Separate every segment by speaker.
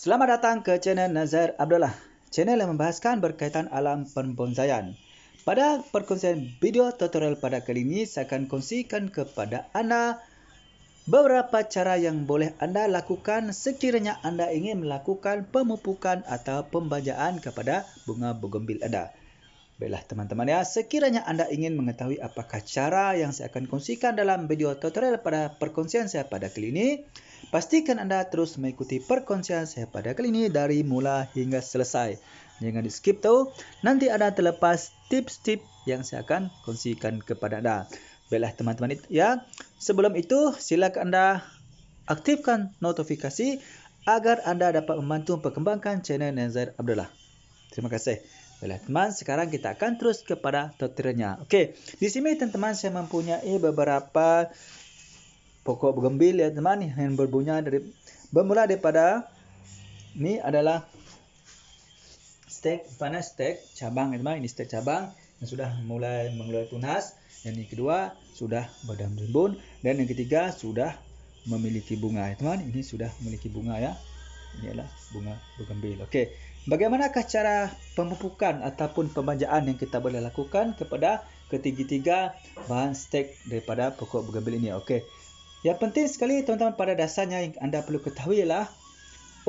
Speaker 1: Selamat datang ke channel Nazar Abdullah, channel yang membahaskan berkaitan alam pembonsaian. Pada perkongsian video tutorial pada kali ini, saya akan kongsikan kepada anda beberapa cara yang boleh anda lakukan sekiranya anda ingin melakukan pemupukan atau pembajaan kepada bunga bougainville anda. Baiklah teman-teman ya, sekiranya anda ingin mengetahui apakah cara yang saya akan kongsikan dalam video tutorial pada perkongsian saya pada kali ini, pastikan anda terus mengikuti perkongsian saya pada kali ini dari mula hingga selesai. Jangan di skip tahu, nanti anda terlepas tips-tips yang saya akan kongsikan kepada anda. Baiklah teman-teman ya, sebelum itu silakan anda aktifkan notifikasi agar anda dapat membantu perkembangan channel Nazar Abdullah. Terima kasih. Baiklah teman, sekarang kita akan terus kepada tutorialnya. Okey, di sini teman-teman saya mempunyai beberapa pokok bougainville ya teman yang bermula daripada ini adalah stek cabang ya teman. Ini stek cabang yang sudah mulai mengeluarkan tunas. Yang kedua sudah berdaun rimbun dan yang ketiga sudah memiliki bunga ya teman. Ini sudah memiliki bunga ya. Ini adalah bunga bougainville. Okey. Bagaimanakah cara pemupukan ataupun pembajaan yang kita boleh lakukan kepada ketiga-tiga bahan stek daripada pokok bougainville ini? Okey. Yang penting sekali teman-teman pada dasarnya yang anda perlu ketahui ialah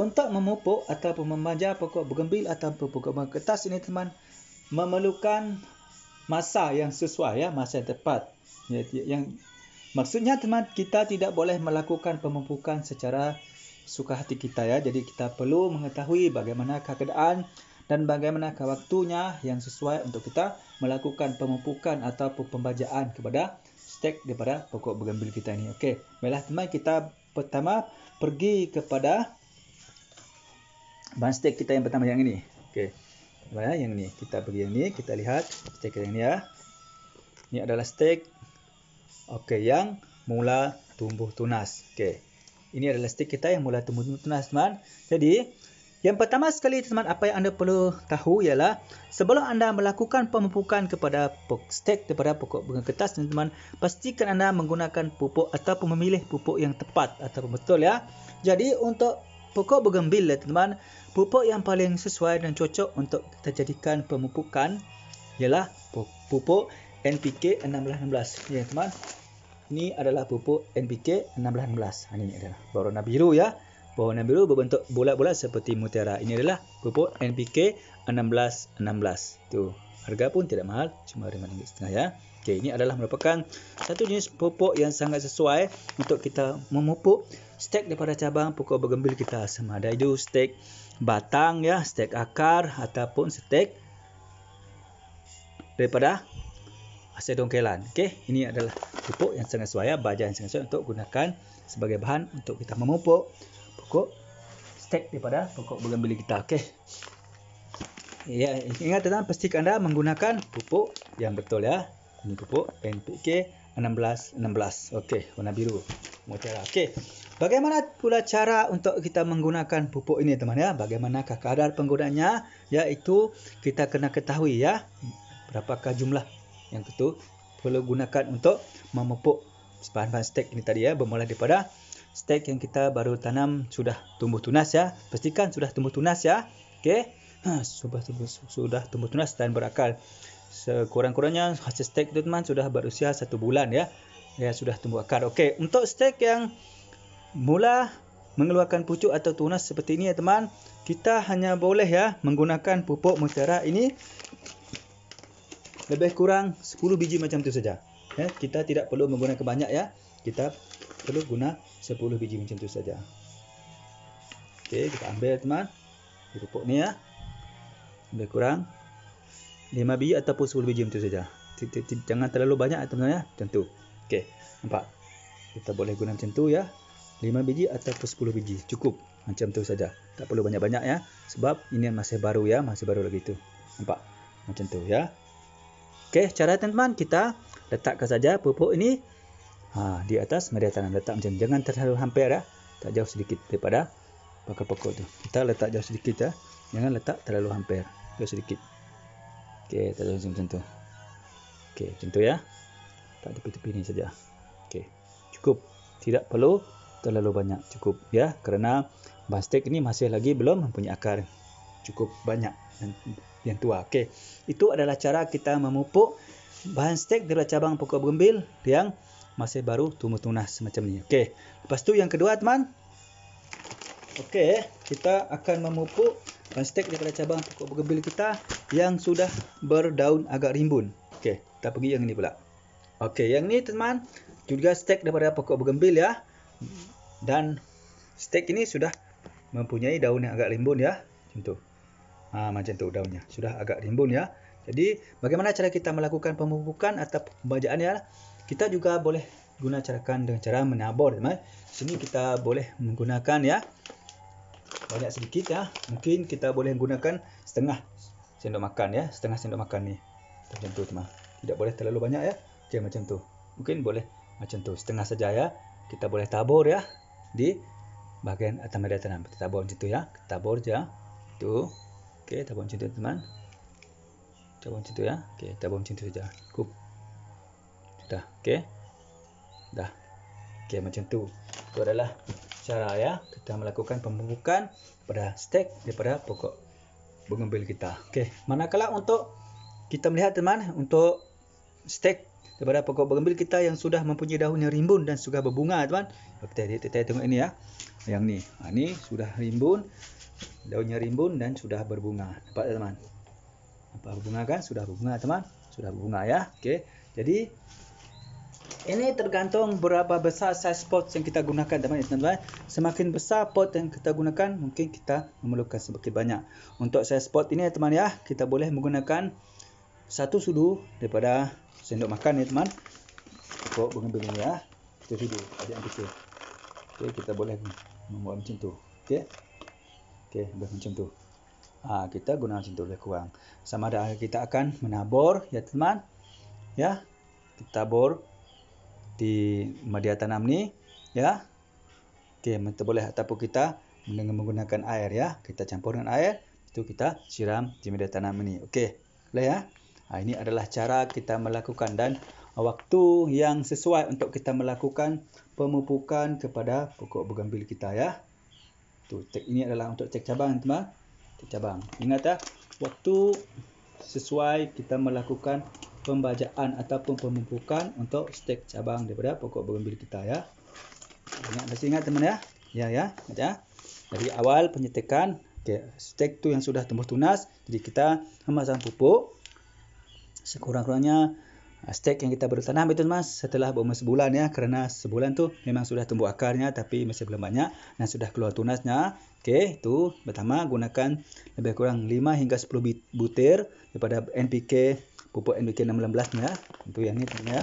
Speaker 1: untuk memupuk ataupun membajak pokok bougainville ataupun pokok bunga kertas ini teman memerlukan masa yang sesuai ya, masa yang tepat. Yang maksudnya teman kita tidak boleh melakukan pemupukan secara suka hati kita ya. Jadi kita perlu mengetahui bagaimana keadaan dan bagaimana waktunya yang sesuai untuk kita melakukan pemupukan ataupun pembajaan kepada stek daripada pokok bougainville kita ini. Okey, baiklah teman, kita pertama pergi kepada bahan stek kita yang pertama yang ini. Okey. Baik, yang ini. Kita pergi yang ini, kita lihat stek yang ini ya. Ini adalah stek okey yang mula tumbuh tunas. Okey. Ini adalah stek kita yang mula tumbuh tunas teman. Jadi, yang pertama sekali teman, apa yang anda perlu tahu ialah sebelum anda melakukan pemupukan kepada stek daripada pokok bunga kertas teman, pastikan anda menggunakan pupuk ataupun memilih pupuk yang tepat ataupun betul ya. Jadi untuk pokok bougainville teman, pupuk yang paling sesuai dan cocok untuk kita jadikan pemupukan ialah pupuk NPK 1616 ya teman. Ini adalah pupuk NPK 1616. Ini adalah berwarna biru ya. Berwarna biru berbentuk bulat-bulat seperti mutiara. Ini adalah pupuk NPK 1616. Tu. Harga pun tidak mahal, cuma RM5.5 ya. Okey, ini adalah merupakan satu jenis pupuk yang sangat sesuai untuk kita memupuk stek daripada cabang pokok bougainville kita, sama ada itu stek batang ya, stek akar ataupun stek daripada hasil dongkelan. Okey, ini adalah pupuk yang sangat sesuai, baja yang sangat sesuai untuk gunakan sebagai bahan untuk kita memupuk pokok stek daripada pokok bougainville kita. Okey. Ya, ingat teman, pastikan anda menggunakan pupuk yang betul ya. Ini pupuk NPK 1616. Okey, warna biru mutiara. Okey. Bagaimana pula cara untuk kita menggunakan pupuk ini teman ya? Bagaimanakah kadar penggunaannya? Iaitu kita kena ketahui ya, berapakah jumlah yang itu perlu gunakan untuk memupuk bahan-bahan stek ini tadi ya. Bermula daripada stek yang kita baru tanam sudah tumbuh tunas ya. Pastikan sudah tumbuh tunas ya. Okey. Sudah tumbuh tunas dan berakar. Sekurang-kurangnya hasil stek itu teman sudah berusia 1 bulan ya. Ya sudah tumbuh akar. Okey, untuk stek yang mula mengeluarkan pucuk atau tunas seperti ini ya teman, kita hanya boleh ya menggunakan pupuk mutiara ini lebih kurang 10 biji macam tu saja. Ya, kita tidak perlu menggunakan banyak ya. Kita perlu guna 10 biji macam tu saja. Okey, kita ambil teman pupuk ni ya. Lebih kurang 5 biji ataupun 10 biji macam tu saja. Jangan terlalu banyak teman ya, macam tu. Okey, nampak? Kita boleh guna macam tu ya. 5 biji ataupun 10 biji cukup, macam tu saja. Tak perlu banyak-banyak ya, sebab ini masih baru ya, masih baru lagi tu. Nampak? Macam tu ya. Okey, cara teman-teman, kita letakkan saja pupuk ini di atas media tanam. Letak macam, jangan terlalu hampir ya. Tak jauh sedikit daripada pokok-pokok tu. Kita letak jauh sedikit ya. Jangan letak terlalu hampir. Jauh sedikit. Okey, tak jauh macam tu. Okey, macam tu ya. Tak tepi-tepi ni saja. Okey, cukup. Tidak perlu terlalu banyak, cukup ya, kerana bahan stek ini masih lagi belum mempunyai akar cukup banyak yang tua. Okey, itu adalah cara kita memupuk bahan stek daripada cabang pokok bougainville yang masih baru tumbuh tunas semacam ni. Okey, lepas tu yang kedua teman. Okey, kita akan memupuk bahan stek daripada cabang pokok bougainville kita yang sudah berdaun agak rimbun. Okey, kita pergi yang ini pula. Okey, yang ni teman juga stek daripada pokok bougainville ya. Dan stek ini sudah mempunyai daun yang agak rimbun ya. Macam tu. Macam tu daunnya. Sudah agak rimbun ya. Jadi, bagaimana cara kita melakukan pemupukan atau pembajaan ya? Kita juga boleh guna dengan cara menabur teman. Sini kita boleh menggunakan ya. Banyak sedikit ya. Mungkin kita boleh gunakan setengah sendok makan ya. Setengah sendok makan ni. Macam tu teman. Tidak boleh terlalu banyak ya. Okey, macam tu. Mungkin boleh macam tu. Setengah saja ya. Kita boleh tabur ya. Di bahagian atas media tanam. Kita tabur macam tu ya. Kita tabur je. Tu. Okey, tabur macam tu teman. Tabur macam tu ya. Okey, tabur macam tu saja. Cukup. Sudah. Okey. Dah. Okey, macam tu. Itu adalah cara ya kita melakukan pemupukan pada stek daripada pokok bougainville kita. Okey, manakala untuk kita melihat teman untuk stek daripada pokok bougainville kita yang sudah mempunyai daun yang rimbun dan sudah berbunga teman. Kita tengok ini ya. Yang ni. Ni sudah rimbun. Daunnya rimbun dan sudah berbunga. Nampak tak teman? Nampak berbunga kan? Sudah berbunga teman. Sudah berbunga ya. Okey. Jadi ini tergantung berapa besar size pot yang kita gunakan teman-teman. Semakin besar pot yang kita gunakan, mungkin kita memerlukan semakin banyak. Untuk size pot ini teman ya, kita boleh menggunakan 1 sudu daripada sendok makan ya teman. Pokok bougainville ini ya. 1 sudu adik kecil. Okey, kita boleh membuat macam tu. Okey. Okey, macam tu. Kita guna macam tu lebih kurang. Sama ada kita akan menabur ya teman. Ya. Kita tabur di media tanam ni ya. Okey, kita boleh ataupun kita dengan menggunakan air ya. Kita campur dengan air, itu kita siram di media tanam ini. Okey. Boleh ya. Ini adalah cara kita melakukan dan waktu yang sesuai untuk kita melakukan pemupukan kepada pokok bougainville kita ya. Ini adalah untuk cek cabang teman. Cek cabang. Ingat ya, waktu sesuai kita melakukan pembajaan ataupun pemupukan untuk stek cabang daripada pokok bougainville kita ya. Masih ingat teman ya? Ya. Dari awal penyetikan, stek tu yang sudah tumbuh tunas, jadi kita memasang pupuk sekurang-kurangnya stek yang kita baru tanam itu teman setelah berumur sebulan ya, kerana sebulan tu memang sudah tumbuh akarnya tapi masih belum banyak dan sudah keluar tunasnya. Okey, itu pertama gunakan lebih kurang 5 hingga 10 butir daripada NPK, pupuk NPK 16 ya. Itu yang ni teman ya.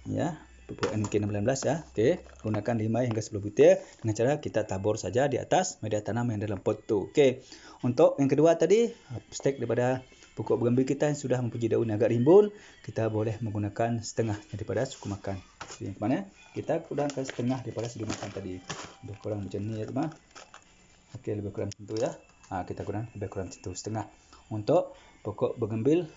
Speaker 1: Ya, pupuk NPK 16 ya. Okey, gunakan 5 hingga 10 butir dengan cara kita tabur saja di atas media tanam yang dalam pot tu. Okey. Untuk yang kedua tadi, stek daripada pokok bougainville kita yang sudah mempunyai daun agak rimbun, kita boleh menggunakan setengah daripada suku makan. Yang mana? Kita gunakan setengah daripada suku makan tadi. Lebih kurang macam ni ya teman. Okey, lebih kurang macam tu ya. Kita gunakan lebih kurang macam tu, setengah untuk pokok bougainville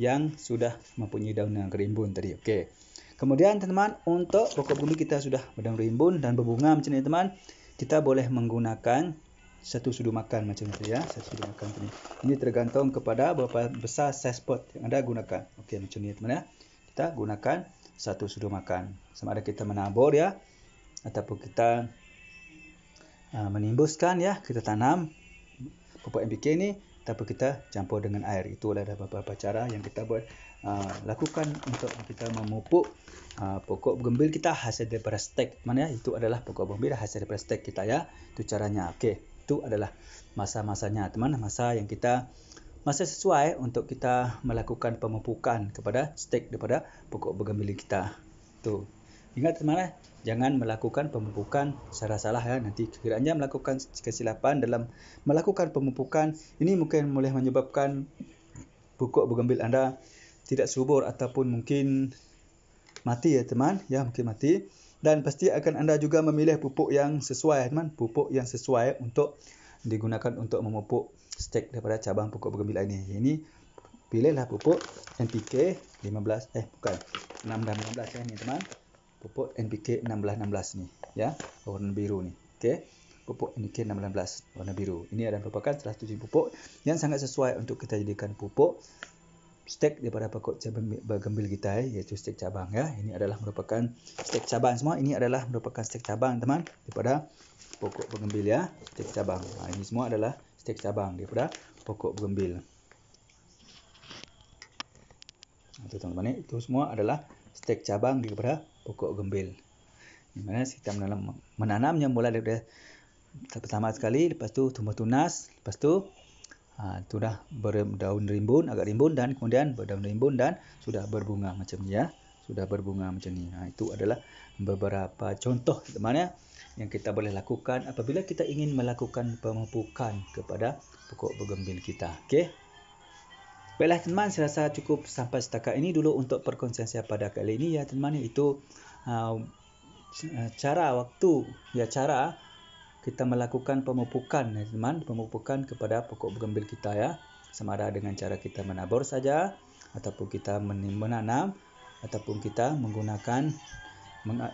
Speaker 1: yang sudah mempunyai daun yang rimbun tadi. Okey. Kemudian teman, untuk pokok bougainville kita sudah berdaun rimbun dan berbunga macam ni teman, kita boleh menggunakan 1 sudu makan macam ni ya, 1 sudu makan ni. Ini tergantung kepada berapa besar size pot yang anda gunakan. Okey, macam ni teman ya. Kita gunakan 1 sudu makan. Sama ada kita menabur ya ataupun kita menimbuskan ya, kita tanam pupuk NPK ni ataupun kita campur dengan air. Itu adalah beberapa cara yang kita buat lakukan untuk kita memupuk pokok bougainville kita hasil daripada stek. Mana ya? Itu adalah pokok bougainville hasil daripada stek kita ya. Itu caranya. Okey. Itu adalah masa-masanya teman, masa sesuai untuk kita melakukan pemupukan kepada stek daripada pokok bougainville kita. Tu. Ingat teman, jangan melakukan pemupukan secara salah ya. Nanti kiranya melakukan kesilapan dalam melakukan pemupukan, ini mungkin boleh menyebabkan pokok bougainville anda tidak subur ataupun mungkin mati ya teman, ya mungkin mati. Dan pasti akan anda juga memilih pupuk yang sesuai teman, pupuk yang sesuai untuk digunakan untuk memupuk stek daripada cabang pokok bougainville ini. Ini pilihlah pupuk NPK 16 ya ni teman. Pupuk NPK 16 ni ya, warna biru ni. Okey. pupuk NPK 16 warna biru. Ini adalah merupakan salah satu jenis pupuk yang sangat sesuai untuk kita jadikan pupuk stek daripada pokok bergembil kita, iaitu stek cabang ya. Ini adalah merupakan stek cabang semua. Ini adalah merupakan stek cabang teman daripada pokok bergembil ya, stek cabang. Ini semua adalah stek cabang daripada pokok bergembil. Itu teman-teman, itu semua adalah stek cabang daripada pokok gembil. Di mana kita menanamnya mulai daripada pertama sekali, lepas tu tumbuh tunas, lepas tu sudah berdaun rimbun, agak rimbun, dan kemudian berdaun rimbun dan sudah berbunga macam ni ya. Sudah berbunga macam ni. Itu adalah beberapa contoh teman-teman yang kita boleh lakukan apabila kita ingin melakukan pemupukan kepada pokok bergembil kita. Okey. Baiklah teman, saya rasa cukup sampai setakat ini dulu untuk perkongsian saya pada kali ini ya teman. Itu cara kita melakukan pemupukan ya teman, pemupukan kepada pokok bergembil kita ya. Sama ada dengan cara kita menabur saja, ataupun kita menanam, ataupun kita menggunakan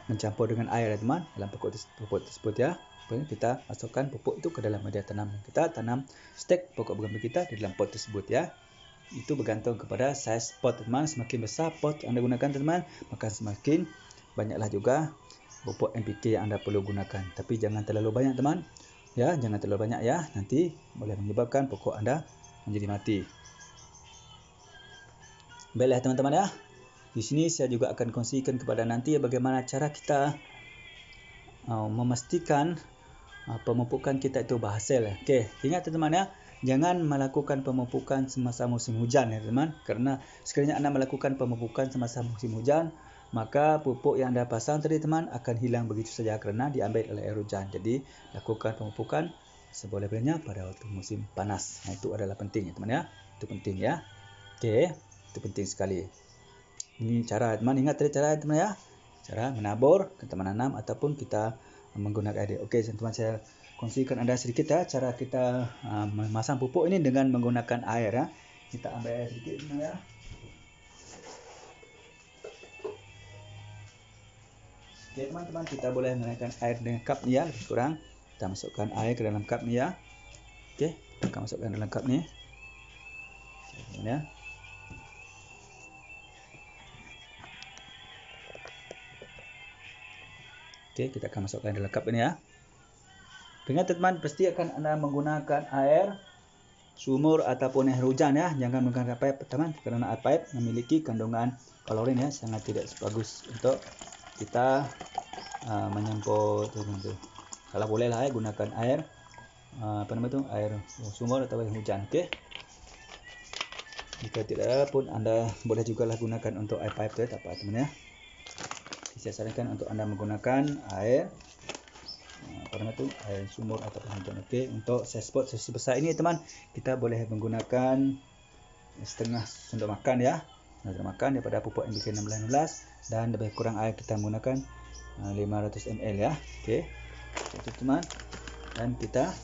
Speaker 1: mencampur dengan air ya teman dalam pokok tersebut ya. Kita masukkan pupuk itu ke dalam media tanam. Kita tanam stek pokok bergembil kita di dalam pot tersebut ya. Itu bergantung kepada saiz pot teman. Semakin besar pot yang anda gunakan teman, maka semakin banyaklah juga pupuk NPK yang anda perlu gunakan. Tapi jangan terlalu banyak teman. Ya, jangan terlalu banyak ya. Nanti boleh menyebabkan pokok anda menjadi mati. Baiklah teman-teman ya. Di sini saya juga akan kongsikan kepada nanti bagaimana cara kita memastikan pemupukan kita itu berhasil. Okey, ingat teman-teman ya. Jangan melakukan pemupukan semasa musim hujan ya teman. Kerana sekiranya anda melakukan pemupukan semasa musim hujan, maka pupuk yang anda pasang tadi teman akan hilang begitu saja kerana diambil oleh air hujan. Jadi lakukan pemupukan seboleh-bolehnya pada waktu musim panas. Itu adalah penting ya teman ya. Itu penting ya. Okey, itu penting sekali. Ini cara teman, ingat tadi cara teman ya. Cara menabur, kita menanam ataupun kita menggunakan air. Okey teman, saya kongsikan anda sedikit ya cara kita memasang pupuk ini dengan menggunakan air ya. Kita ambil air sedikit teman ya. Okey teman-teman, kita boleh menaikkan air dengan cup ni ya, lebih kurang. Kita masukkan air ke dalam cup ni ya. Okey, kita akan masukkan dalam cup ni. Ya. Okey, kita akan masukkan dalam cup ini ya. Ingat teman-teman, pasti akan anda menggunakan air sumur ataupun air hujan ya. Jangan menggunakan pipe teman, kerana air pipe memiliki kandungan klorin ya, sangat tidak bagus untuk kita menyampur tu. Kalau bolehlah gunakan air air sumur atau air hujan. Okey. Jika tidak pun anda boleh jugalah gunakan untuk air pipe tu, tak apa teman ya. Saya sarankan untuk anda menggunakan air air sumur ataupun hujan. Okey, untuk saiz pot sebesar ini teman, kita boleh menggunakan setengah sendok makan ya. Sendok makan daripada pupuk NPK 16 dan lebih kurang air kita menggunakan 500 ml ya. Okey. Itu teman. Dan kita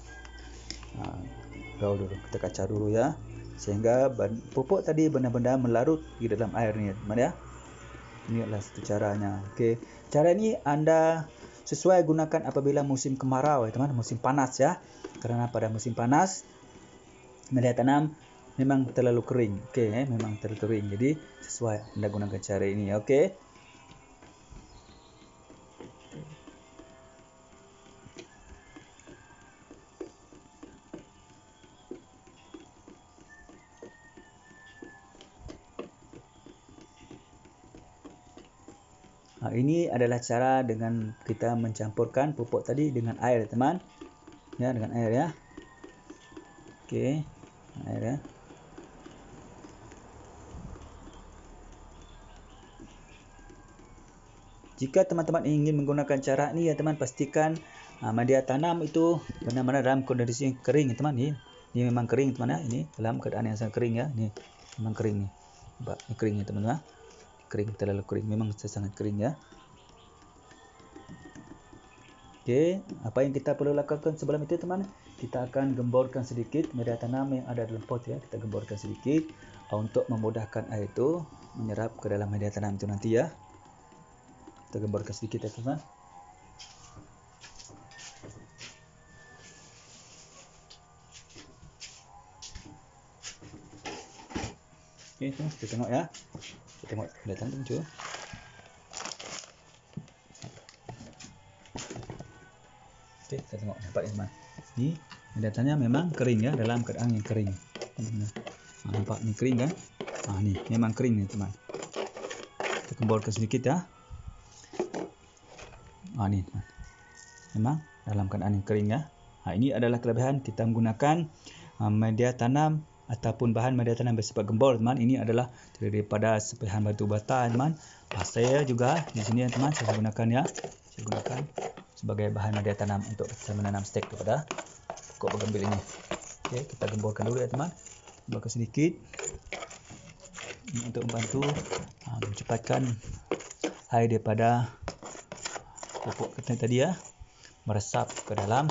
Speaker 1: gaul dulu, kita kacau dulu ya, sehingga pupuk tadi benar-benar melarut di dalam air ni teman ya. Ini adalah satu caranya. Okey. Cara ini anda sesuai gunakan apabila musim kemarau ya teman, musim panas ya. Kerana pada musim panas media tanam memang terlalu kering. Okey, memang terlalu kering. Jadi sesuai anda gunakan cara ini. Okey. Ini adalah cara dengan kita mencampurkan pupuk tadi dengan air teman. Ya, dengan air ya. Okey, air ya. Jika teman-teman ingin menggunakan cara ini ya teman, pastikan media tanam itu benar-benar dalam kondisi kering ya teman. Ini memang kering teman ya. Ini dalam keadaan yang sangat kering ya. Ini memang kering ni. Nampak? Ini kering ya teman ya. Kering, terlalu kering, memang sangat kering ya. Okey, apa yang kita perlu lakukan sebelum itu teman? Kita akan gemborkan sedikit media tanam yang ada dalam pot ya. Kita gemborkan sedikit untuk memudahkan air itu menyerap ke dalam media tanam itu nanti ya. Kita gemborkan sedikit ya teman. Okey, kita tengok ya. Kita tengok media tanam tu muncul. Okey, kita tengok nampak ya teman. Ni media tanam memang kering ya, dalam keadaan yang kering. Nampak ni kering kan? Ni memang kering ni teman. Kita gemborkan sedikit ya. Ni teman. Memang dalam keadaan yang kering ya. Ini adalah kelebihan kita menggunakan media tanam ataupun bahan media tanam bersifat gembur teman. Ini adalah terdiri daripada serpihan batu bata teman. Pasir juga di sini teman saya gunakan ya. Saya gunakan sebagai bahan media tanam untuk saya menanam stek kepada pokok bergembil ini. Okey, kita gemburkan dulu ya teman. Gemburkan sedikit untuk membantu mencepatkan air daripada pokok kita tadi ya meresap ke dalam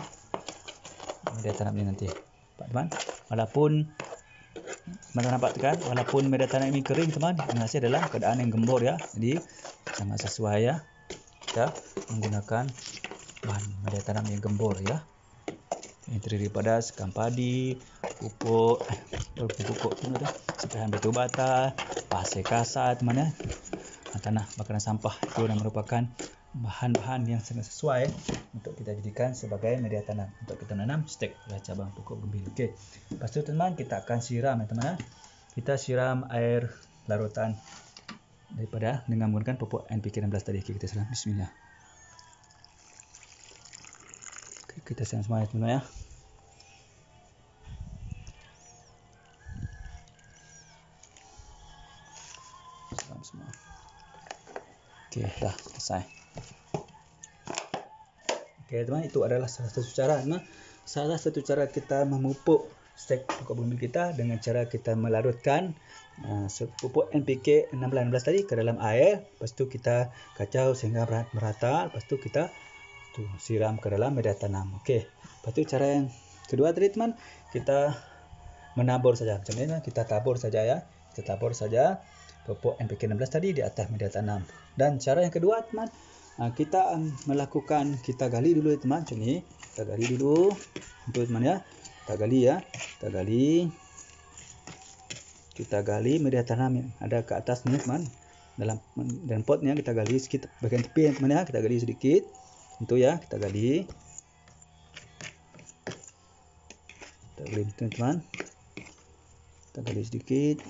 Speaker 1: media tanam ini nanti. Pak teman, walaupun mana nampak kan, walaupun media tanam ini kering teman, hasil adalah keadaan yang gembur ya. Jadi sangat sesuai ya kita menggunakan bahan media tanam yang gembur ya. Ini terdiri daripada sekam padi, pupuk serpihan batu bata, pasir kasar teman ya, tanah bakaran sampah. Itu merupakan bahan-bahan yang sangat sesuai untuk kita jadikan sebagai media tanam untuk kita menanam stek pada cabang pokok gembil. Okey. Lepas tu teman kita akan siram ya teman. Kita siram air larutan daripada dengan menggunakan pupuk NPK 16 tadi. Okey, kita siram. Bismillah. Okey, kita siram semua ya teman ya. Siram semua. Okey, dah selesai. Okey teman, itu adalah salah satu cara teman. Salah satu cara kita memupuk stek pokok bergembil kita dengan cara kita melarutkan pupuk NPK 16 tadi ke dalam air. Lepas tu kita kacau sehingga merata. Lepas tu kita siram ke dalam media tanam. Okey. Lepas tu cara yang kedua tadi teman, kita menabur saja. Macam ni kita tabur saja ya. Kita tabur saja pupuk NPK 16 tadi di atas media tanam. Dan cara yang kedua teman, kita melakukan, kita gali dulu ya teman. Macam ni kita gali dulu untuk teman ya. Kita gali ya, kita gali media tanam yang ada ke atas ni teman. Dalam potnya kita gali sedikit bagian tepi teman ya. Kita gali sedikit untuk ya, kita gali teman. Kita gali sedikit.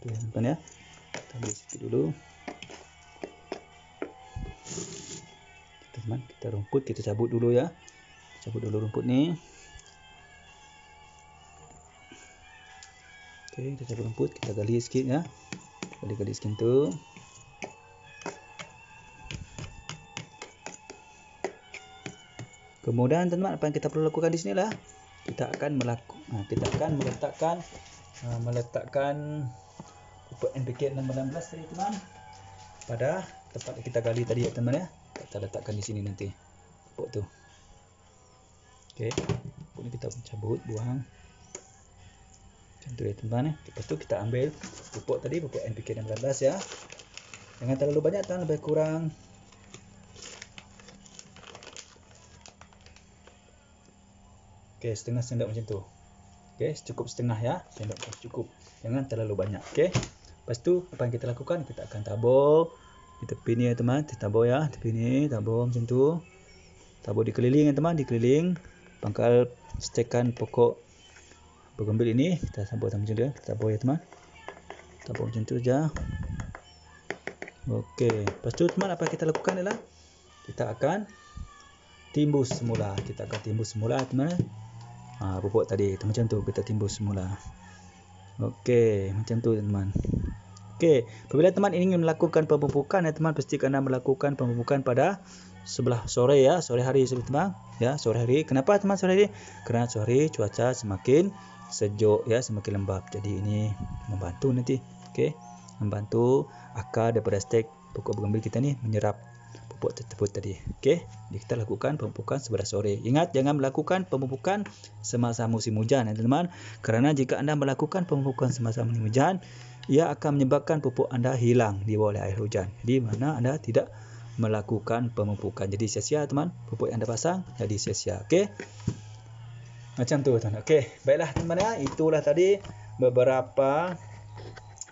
Speaker 1: Teman ya, kita gali sedikit dulu. Teman, kita rumput kita cabut dulu ya. Cabut dulu rumput ni. Okey, kita cabut rumput, kita gali sikit ya. Gali sikit tu. Kemudian teman, apa yang kita perlu lakukan di sinilah kita akan meletakkan pupuk NPK 16 tadi teman pada tempat yang kita gali tadi ya teman ya. Kita letakkan di sini nanti pupuk tu. Okey, pupuk ni kita cabut, buang. Macam tu ya teman ya. Lepas tu kita ambil pupuk tadi, pupuk NPK 16 ya. Jangan terlalu banyak teman, lebih kurang setengah sendok macam tu. Okey, cukup setengah ya. Sendok cukup. Jangan terlalu banyak. Okey. Lepas tu apa yang kita lakukan? Kita akan tabur di tepi ni ya teman. Kita tabur ya, tepi ni tabur macam tu. Tabur dikeliling ya teman, dikeliling pangkal stekan pokok bergembil ini. Kita tabur macam tu ya. Kita tabur ya teman. Tabur macam tu saja. Okey. Lepas tu teman, apa yang kita lakukan adalah kita akan timbus semula. Kita akan timbus semula teman. Pupuk tadi itu macam tu kita timbus semula. Okey, macam tu teman. Okey, apabila teman ingin melakukan pemupukan ya teman, pastikan anda melakukan pemupukan pada sebelah sore ya, sore hari teman ya, sore hari. Kenapa teman sore hari? Kerana sore hari cuaca semakin sejuk ya, semakin lembap. Jadi ini membantu nanti. Okey, membantu akar daripada stek pokok bergembil kita ni menyerap pupuk tersebut tadi. Okey, jadi kita lakukan pemupukan sebelah sore. Ingat, jangan melakukan pemupukan semasa musim hujan ya teman. Kerana jika anda melakukan pemupukan semasa musim hujan, ia akan menyebabkan pupuk anda hilang dibawa oleh air hujan. Di mana anda tidak melakukan pemupukan. Jadi sia-sia teman, pupuk yang anda pasang jadi sia-sia. Okey. Macam tu tuan. Okey, baiklah teman-teman ya. Itulah tadi beberapa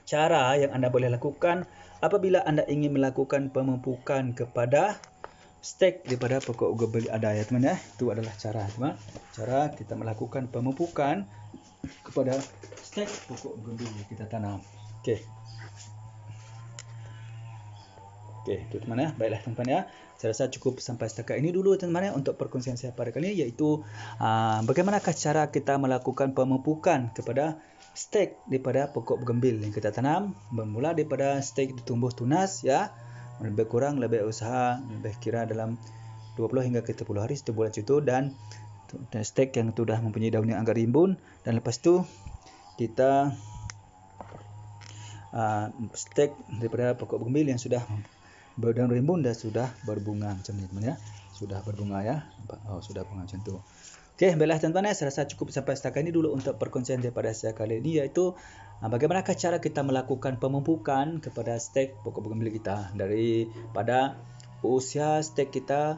Speaker 1: cara yang anda boleh lakukan apabila anda ingin melakukan pemupukan kepada stek daripada pokok gembil anda ya teman ya. Itu adalah cara teman. Cara kita melakukan pemupukan kepada stek pokok gembil yang kita tanam. Okey. Okey, itu teman ya. Baiklah teman ya. Saya rasa cukup sampai setakat ini dulu teman ya untuk perkongsian saya pada kali ini, iaitu bagaimanakah cara kita melakukan pemupukan kepada stek daripada pokok gembil yang kita tanam. Bermula daripada stek tumbuh tunas ya. Lebih kurang lebih usaha lebih kira dalam 20 hingga ke 30 hari 1 bulan itu, dan stek yang sudah mempunyai daun yang agak rimbun, dan lepas tu kita stek daripada pokok gembil yang sudah berdaun rimbun dan sudah berbunga macam ni teman ya. Sudah berbunga ya. Oh, sudah bunga macam tu. Okey, baiklah teman-teman, saya rasa cukup sampai setakat ini dulu untuk perkongsian daripada saya kali ini, iaitu bagaimanakah cara kita melakukan pemupukan kepada stek pokok gembil kita daripada usia stek kita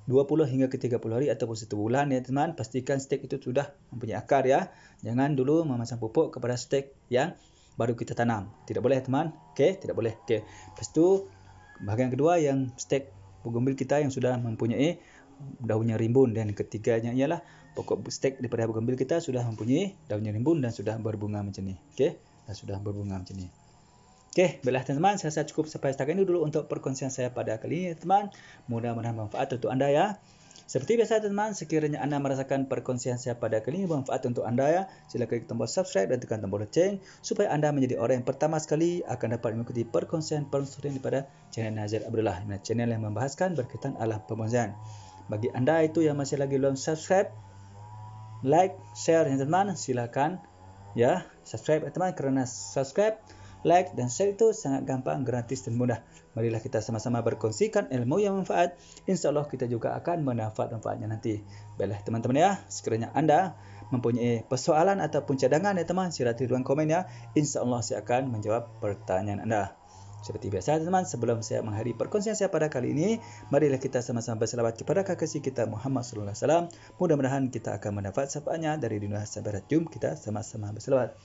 Speaker 1: 20 hingga ke 30 hari ataupun 1 bulan ya teman. Pastikan stek itu sudah mempunyai akar ya. Jangan dulu memasang pupuk kepada stek yang baru kita tanam. Tidak boleh teman. Okey, tidak boleh. Okey. Lepas tu bahagian kedua yang stek pokok gembil kita yang sudah mempunyai daunnya rimbun, dan ketiganya ialah pokok stek daripada pokok gembil kita sudah mempunyai daunnya rimbun dan sudah berbunga macam ni. Okey, dan sudah berbunga macam ni. Okey, baiklah teman-teman, saya rasa cukup sampai setakat ini dulu untuk perkongsian saya pada kali ini teman. Mudah-mudahan manfaat untuk anda ya. Seperti biasa teman, sekiranya anda merasakan perkongsian saya pada kali ini bermanfaat untuk anda ya, silakan klik tombol subscribe dan tekan tombol loceng supaya anda menjadi orang yang pertama sekali akan dapat mengikuti perkongsian daripada channel Nazir Abdullah, channel yang membahaskan berkaitan alam pembonsaian. Bagi anda itu yang masih lagi belum subscribe, like, share ya teman, silakan ya subscribe ya teman, kerana subscribe, like dan share itu sangat gampang, gratis dan mudah. Marilah kita sama-sama berkongsikan ilmu yang manfaat. InsyaAllah kita juga akan manfaatnya nanti. Baiklah teman-teman ya, sekiranya anda mempunyai persoalan ataupun cadangan ya teman, silakan tulis komen ya. InsyaAllah saya akan menjawab pertanyaan anda. Seperti biasa teman, sebelum saya mengakhiri perkongsian saya pada kali ini, marilah kita sama-sama berselawat kepada kekasih kita Muhammad sallallahu alaihi wasallam. Mudah-mudahan kita akan mendapat syafaatnya dari dunia sampai akhirat. Jom kita sama-sama berselawat.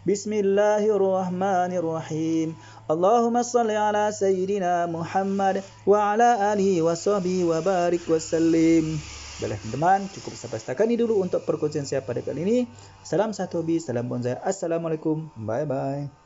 Speaker 1: Bismillahirrahmanirrahim. Allahumma salli ala sayyidina Muhammad wa ala alihi wa sahbihi wa barik wa sallim. Baiklah teman-teman, cukup sampai setakat ini dulu untuk perkongsian saya pada kali ini. Salam satu hobi, salam bonsai. Assalamualaikum. Bye bye.